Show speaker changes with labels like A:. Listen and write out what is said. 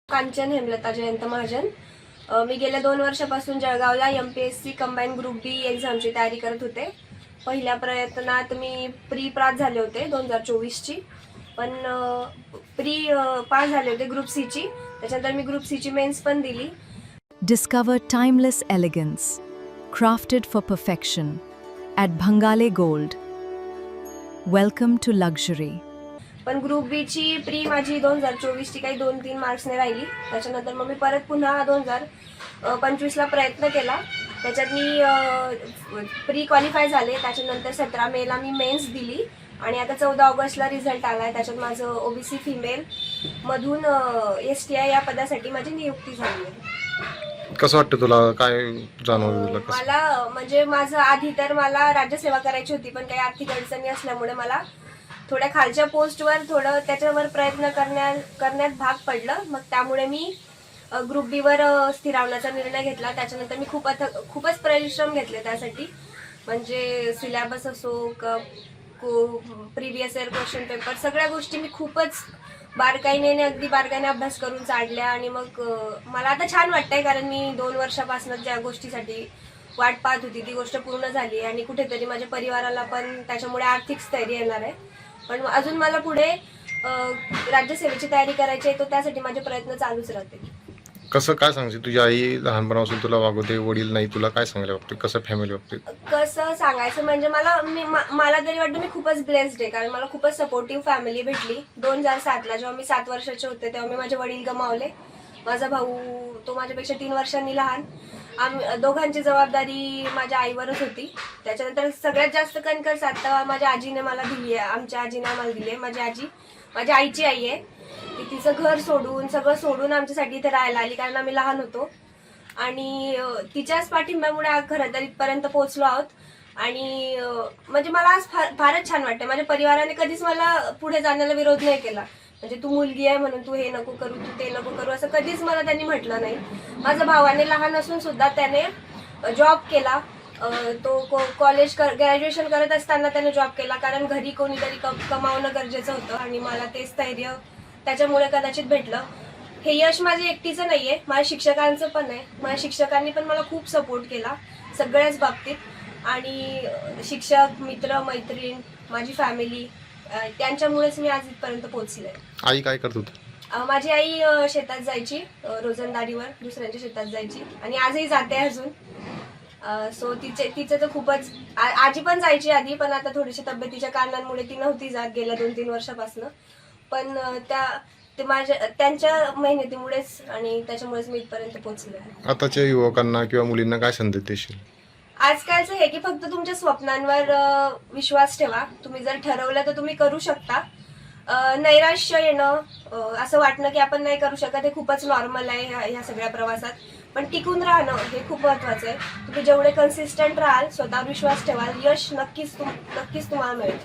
A: कांचन हेमलता जयंत महाजन। मी गेल्या 2 वर्षापासून जळगावला MPSC combine group बी एक्झामची तयारी करत होते। पहिल्या प्रयत्नात मी प्री पास झाले होते 2024 ची, पण प्री पास झाले होते ग्रुप सी ची। त्याच्यानंतर मी ग्रुप सी ची मेन्स पण दिली।
B: Discover timeless elegance, crafted for perfection, at Bhangale Gold. Welcome to luxury.
A: पण ग्रुप बी ची प्री माझी 2024 ची काही 2-3 मार्क्सने राहिली। त्याच्यानंतर मग मी परत पुन्हा 2025 ला प्रयत्न केला। त्याच्यात मी प्री क्वालिफाय झाले। त्याच्यानंतर 17 मे ला मी मेन्स दिली आणि आता 14 ऑगस्ट ला रिझल्ट आलाय। त्याच्यात माझं OBC फिमेल मधून STI या पदासाठी माझी नियुक्ती झाली आहे।
C: कसं वाटतं तुला? काय जाणवलं तुला?
A: मला म्हणजे माझं आधी तर मला राज्यसेवा करायची होती, पण काही आर्थिक अडचणी असल्यामुळे मला थोड्या खालच्या पोस्टवर थोडं त्याच्यावर प्रयत्न करण्यात भाग पडलं। मग त्यामुळे मी ग्रुप बी वर स्थिरावण्याचा निर्णय घेतला। त्याच्यानंतर मी खूपच परिश्रम घेतले त्यासाठी, म्हणजे सिलेबस असो, प्रिव्हियस इयर क्वेश्चन पेपर, सगळ्या गोष्टी मी खूपच अगदी बारकाईने अभ्यास करून काढल्या। आणि मग मला आता छान वाटतंय, कारण मी 2 वर्षापासून ज्या गोष्टीसाठी वाट पाहत होती ती गोष्ट पूर्ण झाली आणि कुठेतरी माझ्या परिवाराला पण त्याच्यामुळे आर्थिक स्थैर्य येणार आहे। पण अजून मला पुढे राज्यसेवेची तयारी करायची आहे, तो त्यासाठी माझे प्रयत्न चालूच राहतील।
C: कसं काय सांगशील? तुझी आई लहानपणापासून तुला वागवते, वडील नाही, तुला काय सांगायला वाटतं? कसं फॅमिली वागते?
A: कसं सांगायचं म्हणजे मला तरी वाटतं मी खूपच ब्लेस्ड आहे, कारण मला खूपच सपोर्टिव्ह फॅमिली भेटली। 2007 ला जेव्हा मी 7 वर्षाचे होते तेव्हा मी माझे वडील गमावले। माझा भाऊ तो माझ्यापेक्षा 3 वर्षांनी लहान। दोघांची जबाबदारी माझ्या आईवरच होती। त्याच्यानंतर सगळ्यात जास्त कणकर साथ माझ्या आजीने मला दिली आहे, आमच्या आजीने आम्हाला दिली आहे। माझी आजी माझ्या आईची आई आहे। ती तिचं घर सोडून सगळं सोडून आमच्यासाठी इथे राहायला आली, कारण आम्ही लहान होतो आणि तिच्याच पाठिंब्यामुळे खरं तर इथपर्यंत पोहोचलो आहोत। आणि म्हणजे मला आज फारच छान वाटतं। माझ्या परिवाराने कधीच मला पुढे जाण्याला विरोध नाही केला, म्हणजे तू मुलगी आहे म्हणून तू हे नको करू, तू ते नको करू, असं कधीच मला त्यांनी म्हटलं नाही। माझ्या भावाने लहान असून सुद्धा त्याने जॉब केला। तो कॉलेज ग्रॅज्युएशन करत असताना त्याने जॉब केला, कारण घरी कोणीतरी कमावणं गरजेचं होतं आणि मला ते स्थैर्य त्याच्यामुळे कदाचित भेटलं। हे यश माझे एकटीचं नाहीये, माझ्या शिक्षकांचं पण आहे। माझ्या शिक्षकांनी पण मला खूप सपोर्ट केला सगळ्याच बाबतीत, आणि शिक्षक, मित्र, मैत्रीण, माझी फॅमिली, त्यांच्यामुळेच मी आज इथपर्यंत पोहोचले।
C: आई काय करत होती?
A: माझी आई शेतात जायची, रोजंदारीवर दुसऱ्यांच्या शेतात जायची आणि आजही जाते अजून। सो तिचं तर खूपच, आजी पण जायची आधी, पण आता थोडीशी तब्येतीच्या कारणांमुळे ती नव्हती जात गेल्या 2-3 वर्षापासून। पण त्यांच्या मेहनतीमुळेच आणि त्याच्यामुळेच मी इथपर्यंत पोहोचले।
C: आताच्या युवकांना किंवा मुलींना काय संदेश देशील?
A: आजकालचं हे की फक्त तुमच्या स्वप्नांवर विश्वास ठेवा। तुम्ही जर ठरवलं तर तुम्ही करू शकता। नैराश्य येणं, असं वाटणं की आपण नाही करू शकत, हे खूपच नॉर्मल आहे ह्या सगळ्या प्रवासात। पण टिकून राहणं हे खूप महत्त्वाचं आहे। तुम्ही जेवढे कन्सिस्टंट राहाल, स्वतःवर विश्वास ठेवाल, यश नक्कीच तुम्हाला मिळेल।